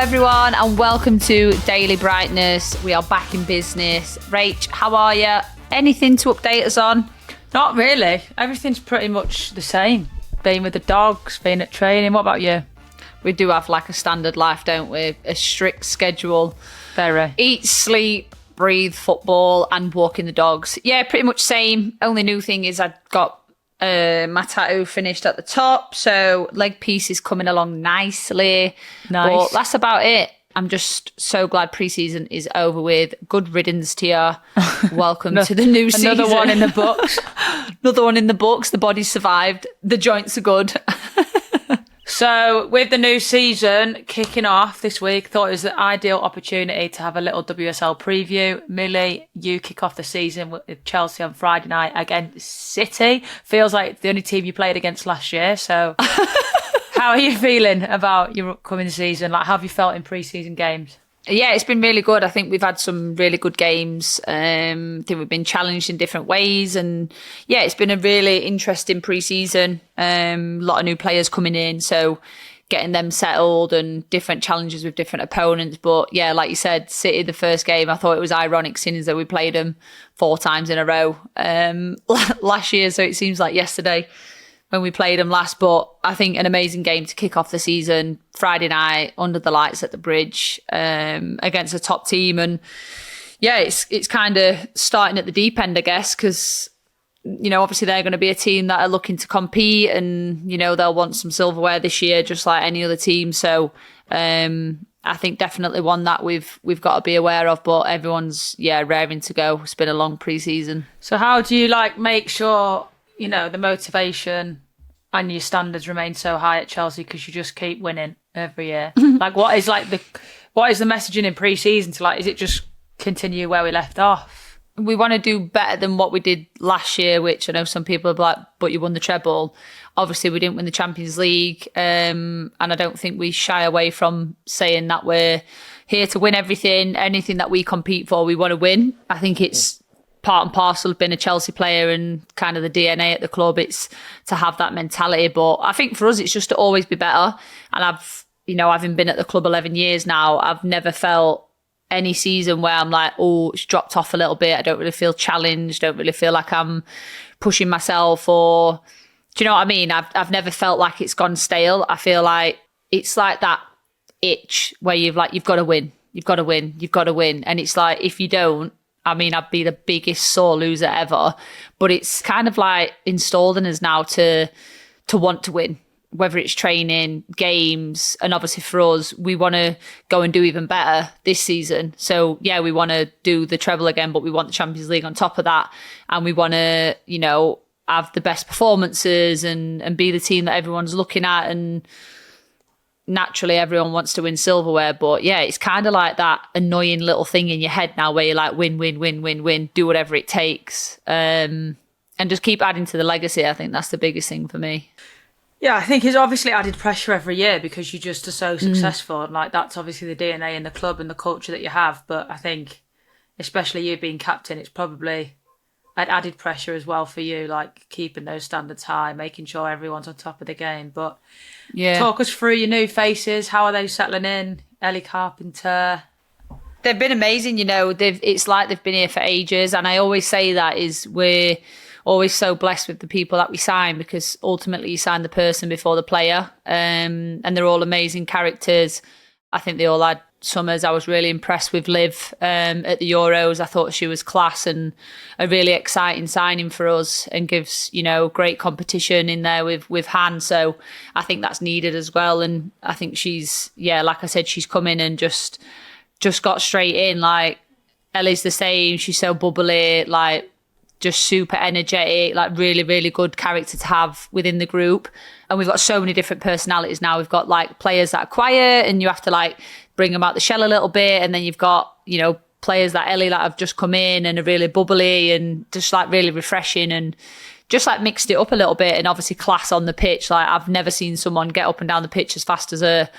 everyone, and welcome to Daily Brightness. We are back in business. Rach, how are you? Anything to update us on? Not really. Everything's pretty much the same. Being with the dogs, being at training. What about you? We do have like a standard life, don't we? A strict schedule. Very. Eat, sleep, breathe, football, and walking the dogs. Yeah, pretty much same. Only new thing is I've got my tattoo finished at the top, so leg piece is coming along nicely. Nice. But that's about it. I'm just so glad pre-season is over with. Good riddance to you. Welcome to the new season. Another one in the books. Another one in the books. The body's survived. The joints are good. So with the new season kicking off this week, thought it was the ideal opportunity to have a little WSL preview. Millie, you kick off the season with Chelsea on Friday night against City. Feels like the only team you played against last year. So how are you feeling about your upcoming season? Like, how have you felt in pre-season games? Yeah, it's been really good. I think we've had some really good games. I think we've been challenged in different ways. And yeah, it's been a really interesting pre-season. A lot of new players coming in. So getting them settled and different challenges with different opponents. But yeah, like you said, City, the first game, I thought it was ironic seeing as though we played them 4 times in a row last year. So it seems like yesterday when we played them last, but I think an amazing game to kick off the season. Friday night under the lights at the Bridge against a top team, and yeah, it's kind of starting at the deep end, I guess, because you know obviously they're going to be a team that are looking to compete, and you know they'll want some silverware this year, just like any other team. So I think definitely one that we've got to be aware of. But everyone's raring to go. It's been a long pre-season. So how do you make sure you know the motivation and your standards remain so high at Chelsea because you just keep winning every year? What is the messaging in pre-season to is it just continue where we left off? We want to do better than what we did last year, which I know some people are like, but you won the treble. Obviously, we didn't win the Champions League, and I don't think we shy away from saying that we're here to win everything. Anything that we compete for, we want to win. I think it's part and parcel of being a Chelsea player and kind of the DNA at the club. It's to have that mentality. But I think for us, it's just to always be better. And having been at the club 11 years now, I've never felt any season where I'm like, oh, it's dropped off a little bit. I don't really feel challenged. Don't really feel like I'm pushing myself, or do you know what I mean? I've never felt like it's gone stale. I feel like it's like that itch where you've got to win. You've got to win. You've got to win. And it's like, if you don't, I'd be the biggest sore loser ever. But it's kind of like installed in us now to want to win, whether it's training, games, and obviously for us, we want to go and do even better this season. So yeah, we want to do the treble again, but we want the Champions League on top of that. And we want to, have the best performances and be the team that everyone's looking at. And naturally everyone wants to win silverware, but yeah, it's kind of like that annoying little thing in your head now where you're like win, do whatever it takes, and just keep adding to the legacy. I think that's the biggest thing for me. Yeah, I think it's obviously added pressure every year because you just are so successful, and that's obviously the DNA in the club and the culture that you have. But I think especially you being captain, it's probably added pressure as well for you, keeping those standards high, making sure everyone's on top of the game. But yeah, talk us through your new faces. How are they settling in? Ellie Carpenter. They've been amazing. It's like they've been here for ages. And I always say that we're always so blessed with the people that we sign, because ultimately you sign the person before the player. And they're all amazing characters. I think they all had summers. I was really impressed with Liv at the Euros. I thought she was class and a really exciting signing for us, and gives great competition in there with Han. So I think that's needed as well. And I think she's like I said, she's come in and just got straight in. Ellie's the same. She's so bubbly, just super energetic, really, really good character to have within the group. And we've got so many different personalities now. We've got players that are quiet and you have to bring them out the shell a little bit. And then you've got, players like Ellie that have just come in and are really bubbly and just really refreshing, and just mixed it up a little bit. And obviously class on the pitch. I've never seen someone get up and down the pitch as fast as her.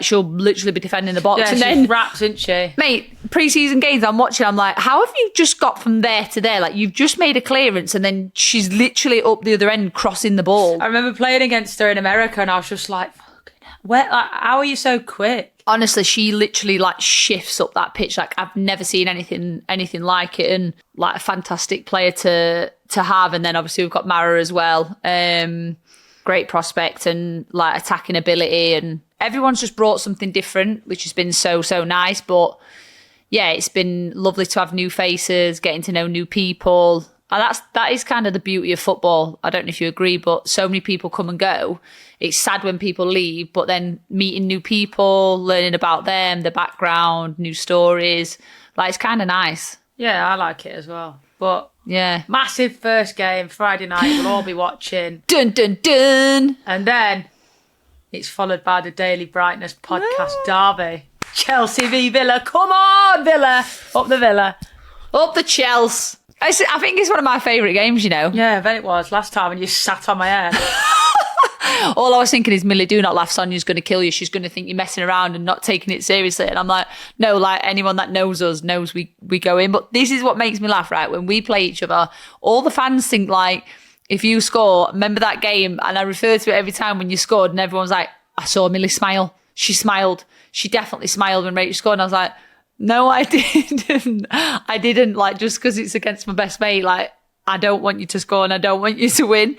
She'll literally be defending the box. Yeah, and then raps, isn't she? Mate, pre-season games I'm watching, I'm like, how have you just got from there to there? You've just made a clearance and then she's literally up the other end crossing the ball. I remember playing against her in America and I was just like, fucking hell. How are you so quick? Honestly, she literally like shifts up that pitch. Like I've never seen anything like it, and like a fantastic player to have. And then obviously we've got Mara as well. Great prospect and like attacking ability, and everyone's just brought something different, which has been so nice. But yeah, it's been lovely to have new faces, getting to know new people. And that is kind of the beauty of football. I don't know if you agree, but so many people come and go. It's sad when people leave, but then meeting new people, learning about them, the background, new stories, like it's kind of nice. Yeah, I like it as well. But yeah, massive first game, Friday night, we'll all be watching. Dun, dun, dun. And then it's followed by the Daily Brightness podcast derby. Chelsea v Villa. Come on, Villa. Up the Villa. Up the Chelsea. I think it's one of my favourite games, you know. Yeah, I bet it was last time when you sat on my head. All I was thinking is, Millie, do not laugh. Sonia's going to kill you. She's going to think you're messing around and not taking it seriously. And I'm like, no, like anyone that knows us knows we go in. But this is what makes me laugh, right? When we play each other, all the fans think like, if you score, remember that game? And I refer to it every time when you scored and everyone's like, I saw Millie smile. She smiled. She definitely smiled when Rach scored. And I was like, no, I didn't. I didn't, like, just because it's against my best mate. Like, I don't want you to score and I don't want you to win.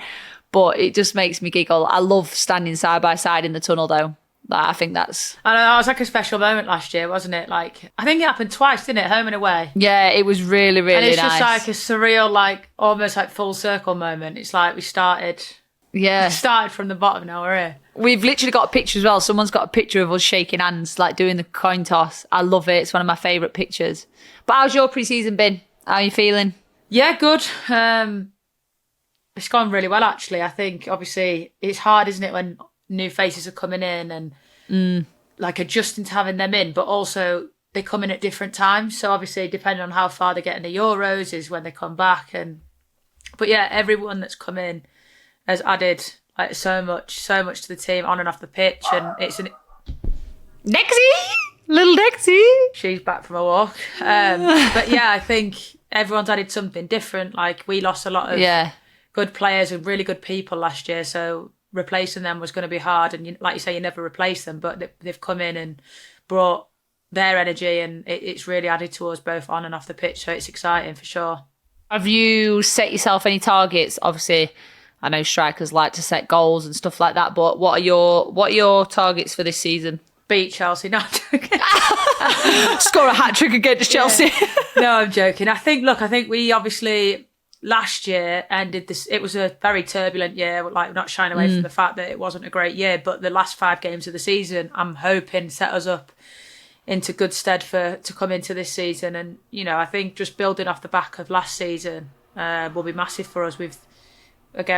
But it just makes me giggle. I love standing side by side in the tunnel, though. Like, I think that's... I know, that was like a special moment last year, wasn't it? Like, I think it happened twice, didn't it? Home and away. Yeah, it was really, really nice. And it's just like a surreal, like, almost like full circle moment. It's like we started from the bottom, now we're here. We've literally got a picture as well. Someone's got a picture of us shaking hands, like doing the coin toss. I love it. It's one of my favourite pictures. But how's your pre-season been? How are you feeling? Yeah, good. It's gone really well, actually. I think, obviously, it's hard, isn't it, when new faces are coming in and like adjusting to having them in, but also they come in at different times. So obviously, depending on how far they get in the Euros is when they come back. But yeah, everyone that's come in has added like so much to the team on and off the pitch, and it's an little Nexie. She's back from a walk. But yeah, I think everyone's added something different. Like we lost a lot of good players and really good people last year, so replacing them was going to be hard. And like you say, you never replace them, but they've come in and brought their energy, and it's really added to us both on and off the pitch. So it's exciting for sure. Have you set yourself any targets? Obviously, I know strikers like to set goals and stuff like that, but what are your targets for this season? Beat Chelsea. No, I'm joking. Score a hat-trick against Chelsea. No, I'm joking. I think we obviously last year ended this. It was a very turbulent year, like not shying away from the fact that it wasn't a great year, but the last 5 games of the season, I'm hoping set us up into good stead to come into this season. And, you know, I think just building off the back of last season will be massive for us. We've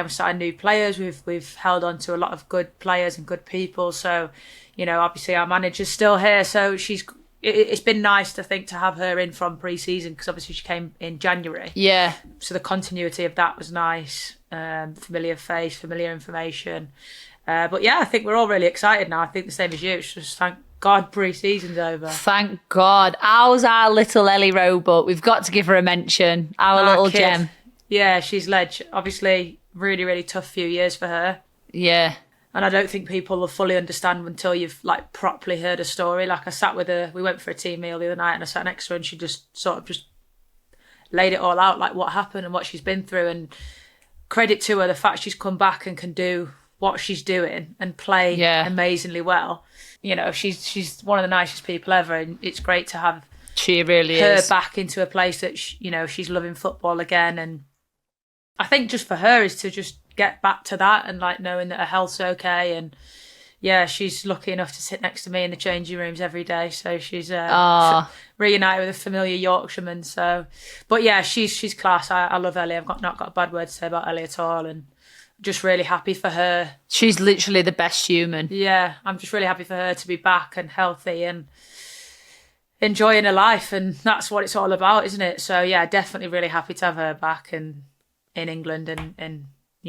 signed new players. We've held on to a lot of good players and good people. So, you know, obviously our manager's still here. So it's been nice to have her in from pre-season, because obviously she came in January. Yeah. So the continuity of that was nice. Familiar face, familiar information. But yeah, I think we're all really excited now. I think the same as you. It's just thank God pre-season's over. Thank God. How's our little Ellie Roebuck? We've got to give her a mention. Our little kid. Gem. Yeah, she's ledge. Obviously, really, really tough few years for her. Yeah. And I don't think people will fully understand until you've like properly heard a story. Like I sat with her, we went for a team meal the other night, and I sat next to her and she just sort of just laid it all out, like what happened and what she's been through. And credit to her, the fact she's come back and can do what she's doing and play amazingly well. You know, she's one of the nicest people ever, and it's great to have she really her back into a place that she's loving football again. And I think just for her is to just get back to that, and like knowing that her health's okay. And yeah, she's lucky enough to sit next to me in the changing rooms every day, so she's reunited with a familiar Yorkshireman. So, but yeah, she's class. I love Ellie. I've not got a bad word to say about Ellie at all, and just really happy for her. She's literally the best human. Yeah, I'm just really happy for her to be back and healthy and enjoying her life, and that's what it's all about, isn't it? So yeah, definitely really happy to have her back and in England and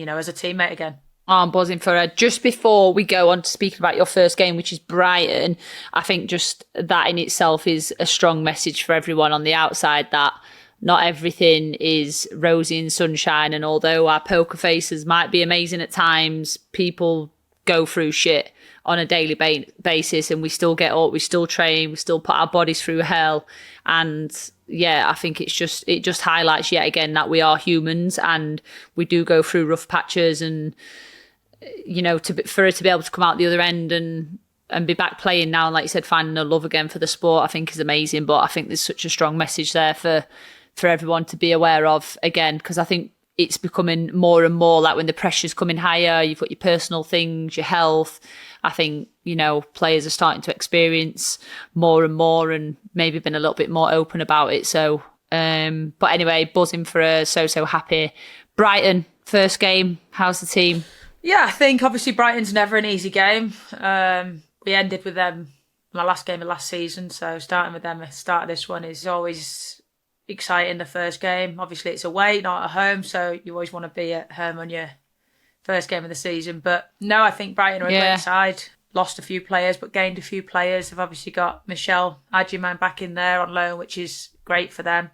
as a teammate again. Oh, I'm buzzing for her. Just before we go on to speaking about your first game, which is Brighton, I think just that in itself is a strong message for everyone on the outside that not everything is rosy and sunshine. And although our poker faces might be amazing at times, people go through shit on a daily basis, and we still get up, we still train, we still put our bodies through hell. And yeah, I think it just highlights yet again that we are humans and we do go through rough patches. And for her to be able to come out the other end and be back playing now, and like you said, finding a love again for the sport, I think is amazing. But I think there's such a strong message there for everyone to be aware of again, because I think it's becoming more and more like when the pressure's coming higher, you've got your personal things, your health. I think, players are starting to experience more and more and maybe been a little bit more open about it. So, but anyway, buzzing for her, so happy. Brighton, first game, how's the team? Yeah, I think obviously Brighton's never an easy game. We ended with them my last game of last season, so starting with them at the start of this one is always exciting. The first game, obviously it's away, not at home, so you always want to be at home on your first game of the season. But no, I think Brighton are a great side. Lost a few players but gained a few players. They've obviously got Agony Aunt back in there on loan, which is great for them.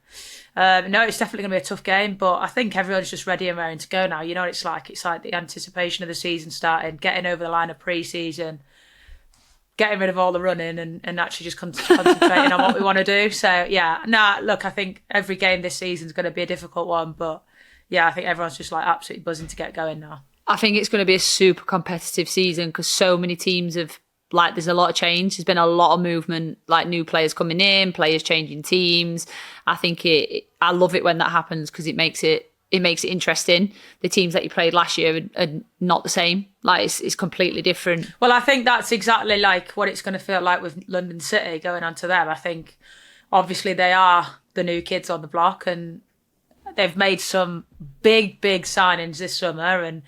No, it's definitely going to be a tough game, but I think everyone's just ready and raring to go now. You know what it's like? It's like the anticipation of the season starting, getting over the line of pre-season, getting rid of all the running and actually just concentrating on what we want to do. So, yeah, look, I think every game this season is going to be a difficult one. But, yeah, I think everyone's just like absolutely buzzing to get going now. I think it's going to be a super competitive season because so many teams have, there's a lot of change. There's been a lot of movement, new players coming in, players changing teams. I think I love it when that happens because it makes it interesting. The teams that you played last year are not the same. It's completely different. Well, I think that's exactly what it's going to feel like with London City going on to them. I think obviously they are the new kids on the block and they've made some big signings this summer, and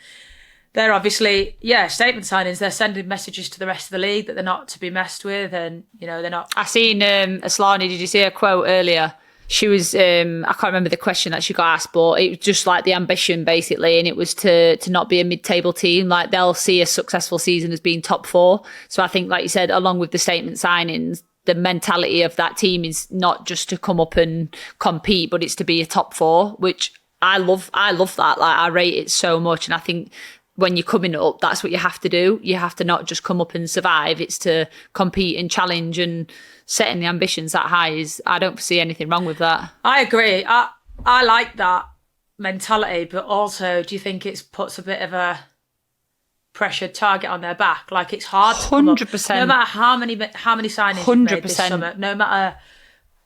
they're obviously, statement signings. They're sending messages to the rest of the league that they're not to be messed with, and they're not. I seen Aslani, did you see her quote earlier? She was, I can't remember the question that she got asked, but it was just the ambition basically. And it was to not be a mid-table team. They'll see a successful season as being top 4. So I think, like you said, along with the statement signings, the mentality of that team is not just to come up and compete, but it's to be a top 4, which I love that. I rate it so much. And I think when you're coming up, that's what you have to do. You have to not just come up and survive. It's to compete and challenge, and setting the ambitions that high I don't see anything wrong with that. I agree. I like that mentality, but also do you think it puts a bit of a pressured target on their back? It's hard to 100%. No matter how many signings you've made this summer, no matter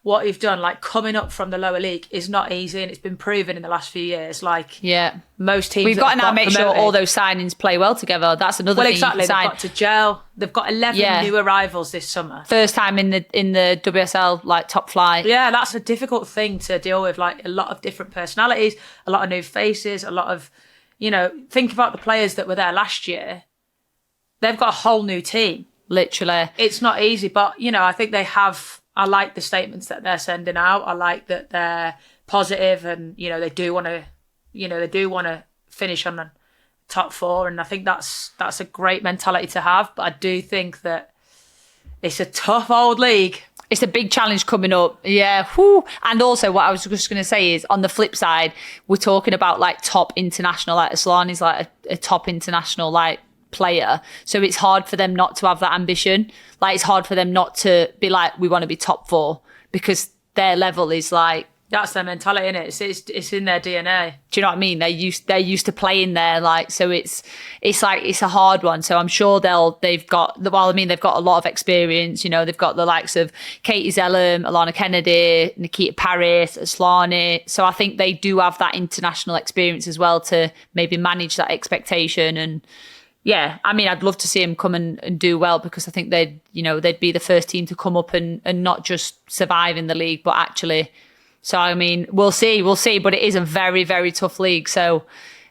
what you've done, coming up from the lower league is not easy, and it's been proven in the last few years. Most teams, we've got to now make sure all those signings play well together. That's another thing. Exactly. They've got to gel. They've got 11 new arrivals this summer. First time in the WSL top flight. Yeah, that's a difficult thing to deal with. A lot of different personalities, a lot of new faces, a lot of think about the players that were there last year. They've got a whole new team. Literally, it's not easy, but I think they have. I like the statements that they're sending out. I like that they're positive, and they do want to finish on the top 4, and I think that's a great mentality to have. But I do think that it's a tough old league. It's a big challenge coming up. Yeah. Whew. And also what I was just going to say is, on the flip side, we're talking about top international, Aslani's a top international player. So it's hard for them not to have that ambition. It's hard for them not to be we want to be top 4, because their level is that's their mentality, isn't it? It's in their DNA. Do you know what I mean? They're used to playing there, so it's a hard one. So I'm sure they've got a lot of experience. They've got the likes of Katie Zellum, Alana Kennedy, Nikita Paris, Aslani. So I think they do have that international experience as well to maybe manage that expectation. And yeah, I mean, I'd love to see them come and do well, because I think they'd be the first team to come up and not just survive in the league, but actually. So, I mean, we'll see, but it is a very, very tough league. So,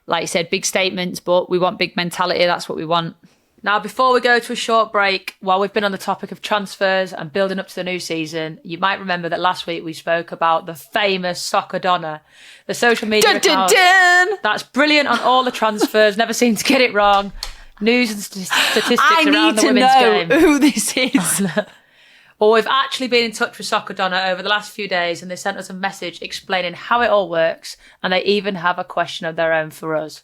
like you said, big statements, but we want big mentality. That's what we want. Now, before we go to a short break, while we've been on the topic of transfers and building up to the new season, you might remember that last week we spoke about the famous Soccerdonna, the social media account. That's brilliant on all the transfers, never seem to get it wrong. News and statistics around the women's game. I need to know who this is. Well, we've actually been in touch with Soccerdonna over the last few days, and they sent us a message explaining how it all works, and they even have a question of their own for us.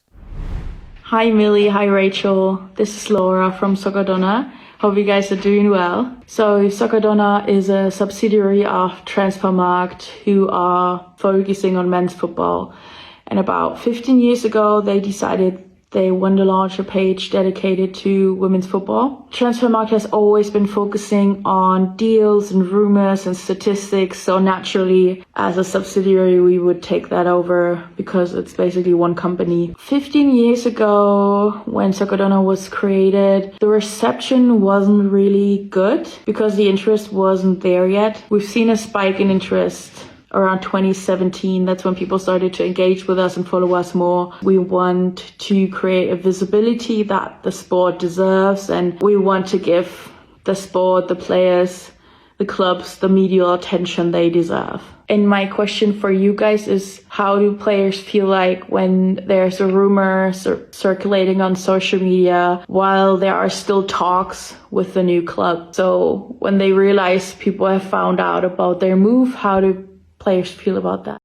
Hi Millie, hi Rachel. This is Laura from Soccerdonna. Hope you guys are doing well. So Soccerdonna is a subsidiary of Transfermarkt who are focusing on men's football. And about 15 years ago, they decided they want to launch a page dedicated to women's football. Transfermarkt has always been focusing on deals and rumors and statistics. So naturally, as a subsidiary, we would take that over because it's basically one company. 15 years ago, when Soccerdonna was created, the reception wasn't really good because the interest wasn't there yet. We've seen a spike in interest around 2017. That's when people started to engage with us and follow us more. We want to create a visibility that the sport deserves, and we want to give the sport, the players, the clubs, the media attention they deserve. And my question for you guys is, how do players feel like when there's a rumor circulating on social media while there are still talks with the new club? So when they realize people have found out about their move, how do players feel about that?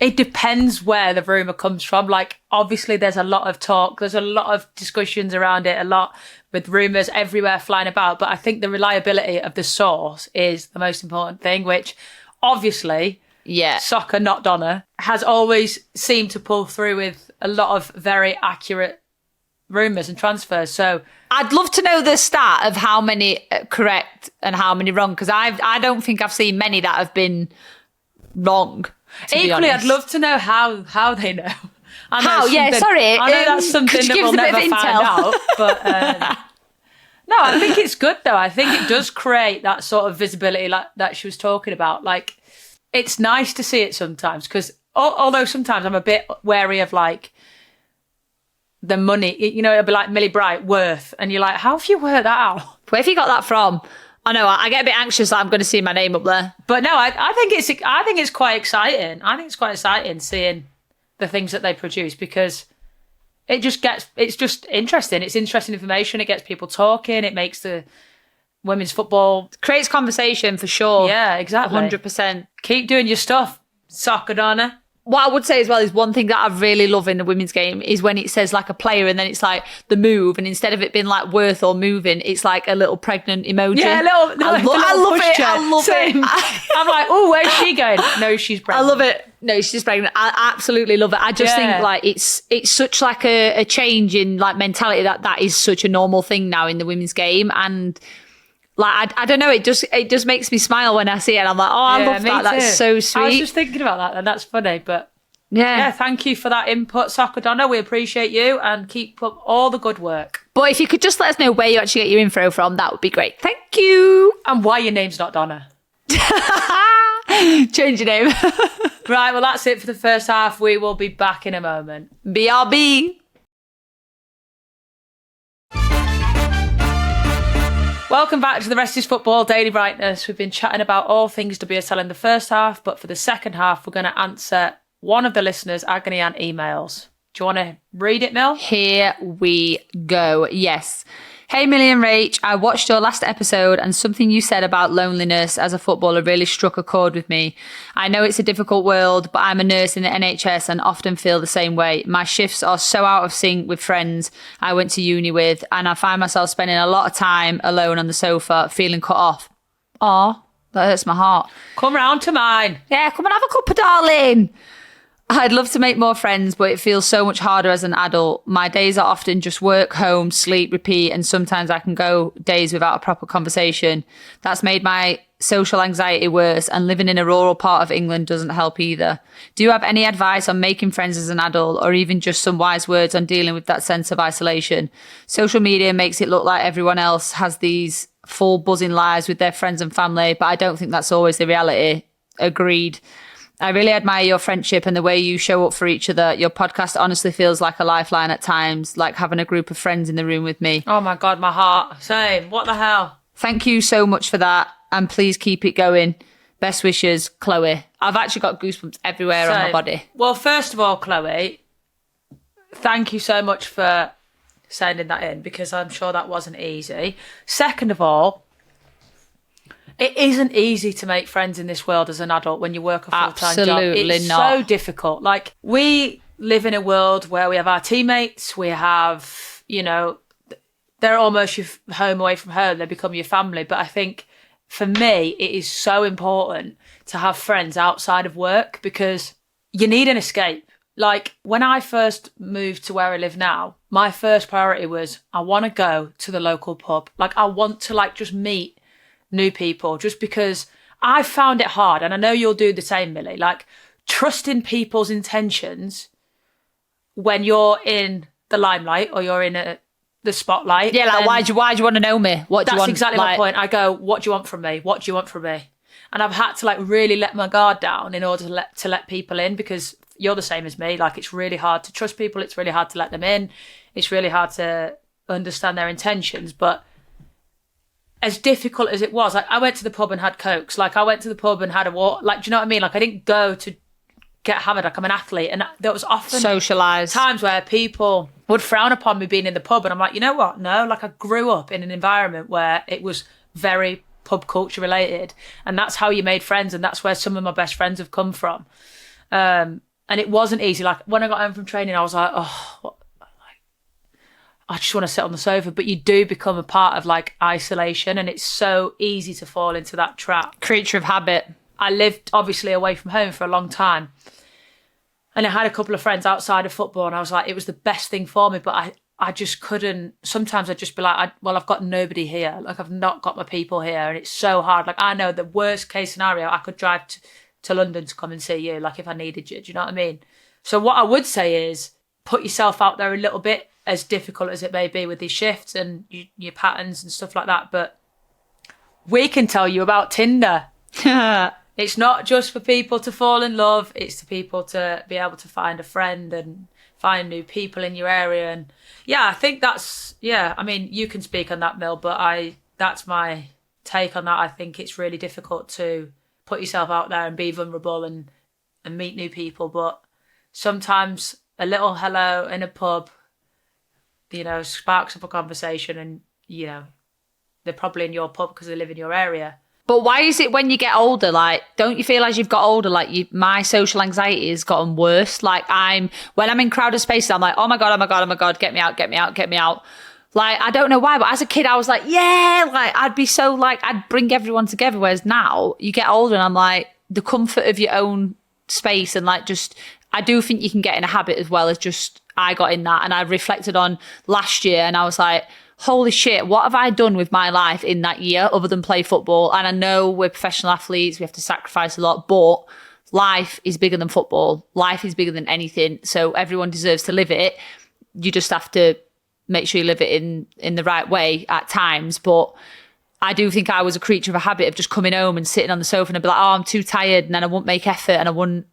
It depends where the rumour comes from. Like, obviously there's a lot of talk, there's a lot of discussions around it, a lot with rumours everywhere flying about, but I think the reliability of the source is the most important thing, which obviously Soccer Not Donna has always seemed to pull through with a lot of very accurate rumours and transfers. So I'd love to know the stat of how many correct and how many wrong, because I don't think I've seen many that have been wrong. Equally, I'd love to know how they know. How? Yeah, sorry. I know that's something that we'll never find out. But no, I think it's good though. I think it does create that sort of visibility like that she was talking about. Like, it's nice to see it sometimes, because although sometimes I'm a bit wary of like the money, you know, it'll be like Millie Bright worth, and you're like, how have you worked that out? Where have you got that from? I know, I get a bit anxious that I'm going to see my name up there. But no, I think it's quite exciting. I think it's quite exciting seeing the things that they produce, because it's just interesting. It's interesting information. It gets people talking. It makes the women's football, creates conversation for sure. Yeah, exactly. 100%. Keep doing your stuff, Soccerdonna. What I would say as well is one thing that I really love in the women's game is when it says like a player and then it's like the move, and instead of it being like worth or moving, it's like a little pregnant emoji. Yeah, I love it. I'm like, oh, where's she going? No, she's pregnant. I love it. No, she's pregnant. I absolutely love it. I just think like it's such like a change in like mentality that is such a normal thing now in the women's game. And like, I don't know, it just makes me smile when I see it. I'm like, oh, I love that. Too. That's so sweet. I was just thinking about that, and that's funny. But yeah, thank you for that input, Soccerdonna. We appreciate you, and keep up all the good work. But if you could just let us know where you actually get your info from, that would be great. Thank you. And why your name's not Donna. Change your name. Right, well, that's it for the first half. We will be back in a moment. BRB. Welcome back to the Rest is Football Daily Brightness. We've been chatting about all things WSL in the first half, but for the second half, we're going to answer one of the listeners' Agony Aunt emails. Do you want to read it, Mil? Here we go. Yes. Hey, Millie and Rach, I watched your last episode and something you said about loneliness as a footballer really struck a chord with me. I know it's a difficult world, but I'm a nurse in the NHS and often feel the same way. My shifts are so out of sync with friends I went to uni with, and I find myself spending a lot of time alone on the sofa, feeling cut off. Aw, that hurts my heart. Come round to mine. Yeah, come and have a cuppa, darling. I'd love to make more friends, but it feels so much harder as an adult. My days are often just work, home, sleep, repeat, and sometimes I can go days without a proper conversation. That's made my social anxiety worse, and living in a rural part of England doesn't help either. Do you have any advice on making friends as an adult, or even just some wise words on dealing with that sense of isolation? Social media makes it look like everyone else has these full buzzing lives with their friends and family, but I don't think that's always the reality. Agreed. I really admire your friendship and the way you show up for each other. Your podcast honestly feels like a lifeline at times, like having a group of friends in the room with me. Oh my God, my heart. Same. What the hell? Thank you so much for that, and please keep it going. Best wishes, Chloe. I've actually got goosebumps everywhere on my body. Well, first of all, Chloe, thank you so much for sending that in, because I'm sure that wasn't easy. Second of all, it isn't easy to make friends in this world as an adult when you work a full-time job. Absolutely it's not. So difficult. Like, we live in a world where we have our teammates, we have, you know, they're almost your home away from home, they become your family. But I think for me, it is so important to have friends outside of work because you need an escape. Like when I first moved to where I live now, my first priority was I want to go to the local pub. Like I want to like just meet new people just because I found it hard. And I know you'll do the same, Millie, like trusting people's intentions when you're in the limelight or you're in the spotlight. Yeah, like why do you want to know me? What do you want? That's exactly my point. I go, what do you want from me? What do you want from me? And I've had to like really let my guard down in order to let people in because you're the same as me. Like it's really hard to trust people. It's really hard to let them in. It's really hard to understand their intentions. But as difficult as it was, like I went to the pub and had Cokes. Like I went to the pub and had a walk. Like, do you know what I mean? Like I didn't go to get hammered. Like I'm an athlete. And there was often socialise times where people would frown upon me being in the pub. And I'm like, you know what? No, like I grew up in an environment where it was very pub culture related. And that's how you made friends. And that's where some of my best friends have come from. And it wasn't easy. Like when I got home from training, I was like, oh, what? I just want to sit on the sofa. But you do become a part of like isolation, and it's so easy to fall into that trap. Creature of habit. I lived obviously away from home for a long time, and I had a couple of friends outside of football, and I was like, it was the best thing for me. But I just couldn't. Sometimes I'd just be like, I've got nobody here. Like I've not got my people here, and it's so hard. Like I know the worst case scenario, I could drive to London to come and see you, like if I needed you. Do you know what I mean? So what I would say is put yourself out there a little bit, as difficult as it may be with these shifts and your patterns and stuff like that. But we can tell you about Tinder. It's not just for people to fall in love. It's to people to be able to find a friend and find new people in your area. And yeah, I think I mean, you can speak on that, Mill, but that's my take on that. I think it's really difficult to put yourself out there and be vulnerable and meet new people. But sometimes a little hello in a pub, you know, sparks up a conversation, and, you know, they're probably in your pub because they live in your area. But why is it when you get older, like, don't you feel as you've got older, like my social anxiety has gotten worse? Like when I'm in crowded spaces, I'm like, oh my God, get me out. Like, I don't know why, but as a kid, I was like, yeah, like, I'd be so like, I'd bring everyone together. Whereas now you get older and I'm like, the comfort of your own space and like, just, I do think you can get in a habit as well as just, I got in that. And I reflected on last year and I was like, holy shit, what have I done with my life in that year other than play football? And I know we're professional athletes, we have to sacrifice a lot, but life is bigger than football. Life is bigger than anything. So everyone deserves to live it. You just have to make sure you live it in the right way at times. But I do think I was a creature of a habit of just coming home and sitting on the sofa and I'd be like, oh, I'm too tired, and then I wouldn't make effort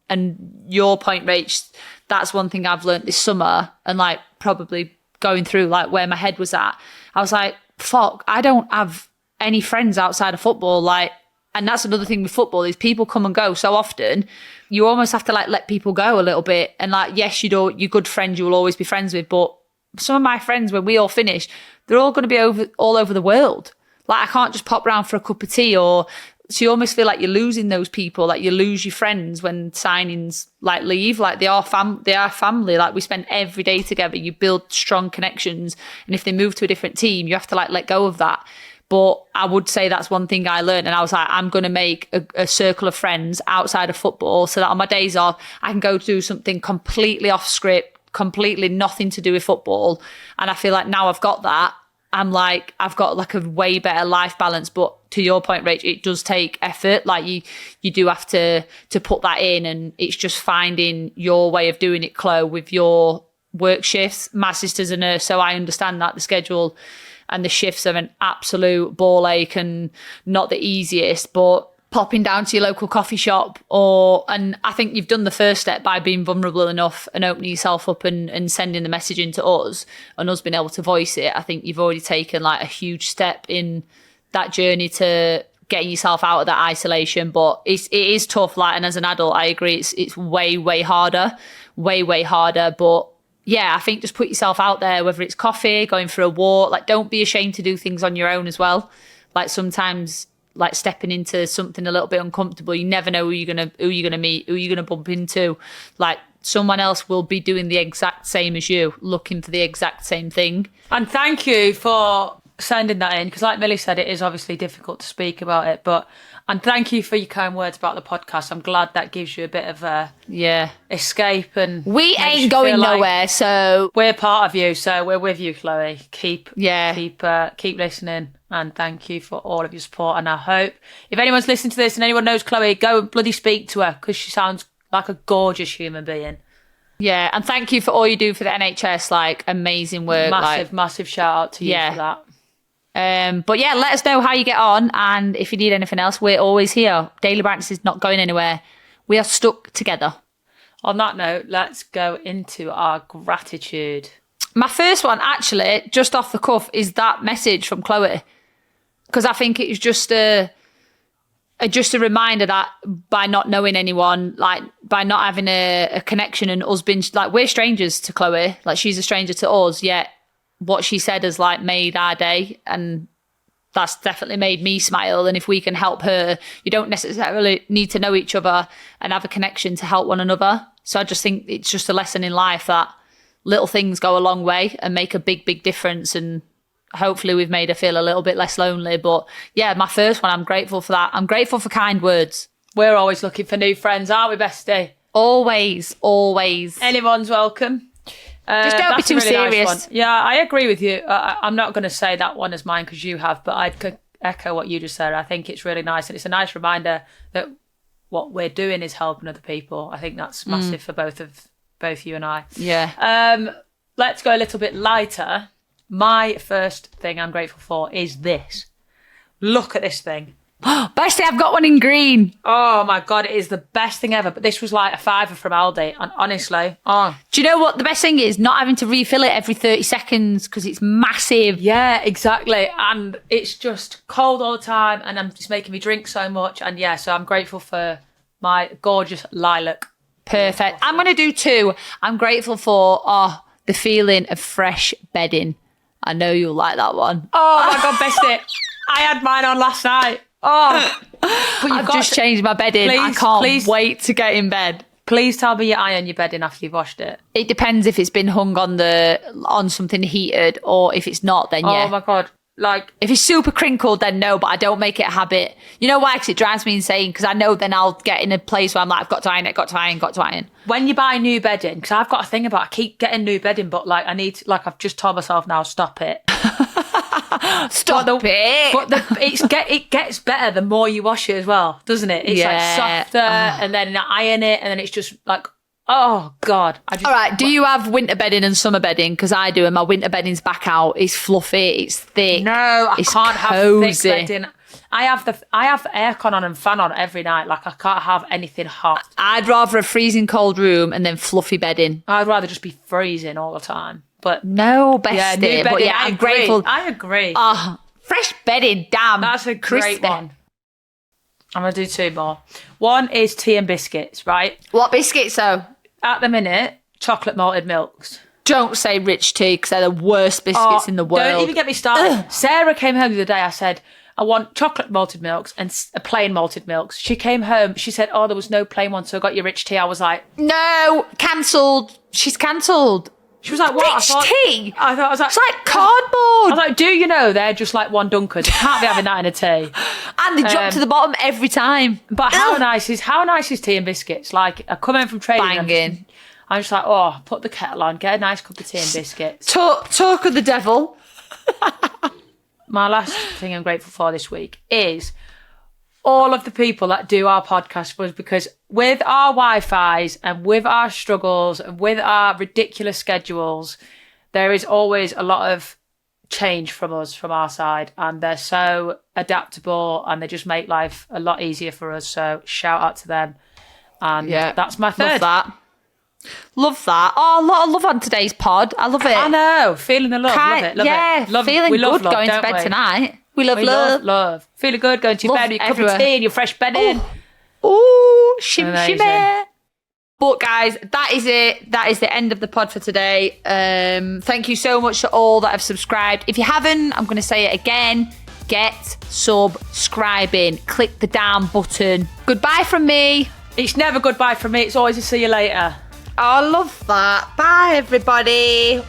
and your point, Rach, that's one thing I've learned this summer and like probably going through like where my head was at. I was like, fuck, I don't have any friends outside of football. Like, and that's another thing with football is people come and go so often. You almost have to like let people go a little bit. And like, yes, your good friends you will always be friends with, but some of my friends, when we all finish, they're all going to be all over the world. Like I can't just pop round for a cup of tea, or so you almost feel like you're losing those people, like you lose your friends when signings like leave. Like they are family. Like we spend every day together. You build strong connections, and if they move to a different team, you have to like let go of that. But I would say that's one thing I learned, and I was like, I'm going to make a circle of friends outside of football so that on my days off, I can go do something completely off script, completely nothing to do with football. And I feel like now I've got that, I'm like, I've got like a way better life balance. But to your point, Rach, it does take effort. Like you do have to put that in, and it's just finding your way of doing it, Chloe, with your work shifts. My sister's a nurse, so I understand that the schedule and the shifts are an absolute ball ache and not the easiest, but popping down to your local coffee shop, and I think you've done the first step by being vulnerable enough and opening yourself up and sending the message into us and us being able to voice it. I think you've already taken like a huge step in that journey to getting yourself out of that isolation. But it is tough. Like, and as an adult, I agree, it's way harder. But yeah, I think just put yourself out there, whether it's coffee, going for a walk. Like, don't be ashamed to do things on your own as well. Like sometimes, like stepping into something a little bit uncomfortable, you never know who you're gonna meet, who you're gonna bump into. Like someone else will be doing the exact same as you, looking for the exact same thing. And thank you for sending that in, because like Millie said, it is obviously difficult to speak about it, and thank you for your kind words about the podcast. I'm glad that gives you a bit of a escape, and we ain't going nowhere, so we're part of you, so we're with you, Chloe. Keep listening, and thank you for all of your support. And I hope if anyone's listening to this and anyone knows Chloe, go and bloody speak to her, because she sounds like a gorgeous human being. Yeah, and thank you for all you do for the NHS, like amazing work. Massive shout out to you for that. But yeah, let us know how you get on, and if you need anything else, we're always here. Daily Practice is not going anywhere. We are stuck together. On that note, let's go into our gratitude. My first one, actually, just off the cuff, is that message from Chloe, because I think it's just a reminder that by not knowing anyone, like by not having a connection, and us being like, we're strangers to Chloe, like she's a stranger to us, yet what she said has like made our day, and that's definitely made me smile. And if we can help her, you don't necessarily need to know each other and have a connection to help one another. So I just think it's just a lesson in life that little things go a long way and make a big difference, and hopefully we've made her feel a little bit less lonely. But yeah, my first one, I'm grateful for that. I'm grateful for kind words. We're always looking for new friends, aren't we, bestie? Always. Anyone's welcome. Just don't be too serious. Nice. Yeah, I agree with you. I'm not going to say that one as mine because you have, but I'd echo what you just said. I think it's really nice, and it's a nice reminder that what we're doing is helping other people. I think that's massive for both you and I. Yeah. Let's go a little bit lighter. My first thing I'm grateful for is this. Look at this thing. Bestie, I've got one in green. Oh my God, it is the best thing ever. But this was like a £5 from Aldi. And honestly, do you know what the best thing is? Not having to refill it every 30 seconds because it's massive. Yeah, exactly. And it's just cold all the time, and it's making me drink so much. And yeah, so I'm grateful for my gorgeous lilac. Perfect. I'm going to do 2. I'm grateful for the feeling of fresh bedding. I know you'll like that one. Oh my God, bestie. I had mine on last night. Oh, but I've just changed my bedding. I can't wait to get in bed. Please tell me you iron your bedding after you've washed it. It depends if it's been hung on something heated, or if it's not, then yeah. Oh my God. Like, if it's super crinkled, then no, but I don't make it a habit. You know why? Because it drives me insane, because I know then I'll get in a place where I'm like, I've got to iron. When you buy new bedding, because I've got a thing about I keep getting new bedding, but like I've just told myself now, stop it. Stop it. But it gets better the more you wash it as well, doesn't it? It's like softer, and then I iron it, and then it's just like, oh God. All right, do you have winter bedding and summer bedding? Because I do, and my winter bedding's back out. It's fluffy, it's thick. No, I can't have thick bedding. I have aircon on and fan on every night. Like, I can't have anything hot. I'd rather a freezing cold room and then fluffy bedding. I'd rather just be freezing all the time. But no, bestie. Yeah, new bedding, but yeah, I'm grateful. I agree. Fresh bedding, damn. That's a great one. I'm going to do 2 more. One is tea and biscuits, right? What biscuits, though? At the minute, chocolate malted milks. Don't say rich tea, because they're the worst biscuits in the world. Don't even get me started. Sarah came home the other day. I said, I want chocolate malted milks and plain malted milks. She came home. She said, there was no plain one, so I got your rich tea. I was like, no, cancelled. She's cancelled. She was like, what? Rich tea? I was like, it's like cardboard. I was like, do you know they're just like one Dunkers? You can't be having that in a tea. And they drop to the bottom every time. But how nice is tea and biscuits? Like, I come in from trading. Banging. I'm just like, put the kettle on, get a nice cup of tea and biscuits. Talk of the devil. My last thing I'm grateful for this week is all of the people that do our podcast for us, because with our Wi-Fis and with our struggles and with our ridiculous schedules, there is always a lot of change from us, from our side, and they're so adaptable and they just make life a lot easier for us. So shout out to them. And that's my third. Love that. Oh, a lot of love on today's pod. I love it. I know. Feeling the love. Love it. Love feeling good going to bed tonight. We love love. Feeling good going to your bed with your cup of tea and your fresh bedding. Ooh, shimmy. But guys, that is it. That is the end of the pod for today. Thank you so much to all that have subscribed. If you haven't, I'm going to say it again. Get subscribing. Click the down button. Goodbye from me. It's never goodbye from me. It's always a see you later. I love that. Bye, everybody.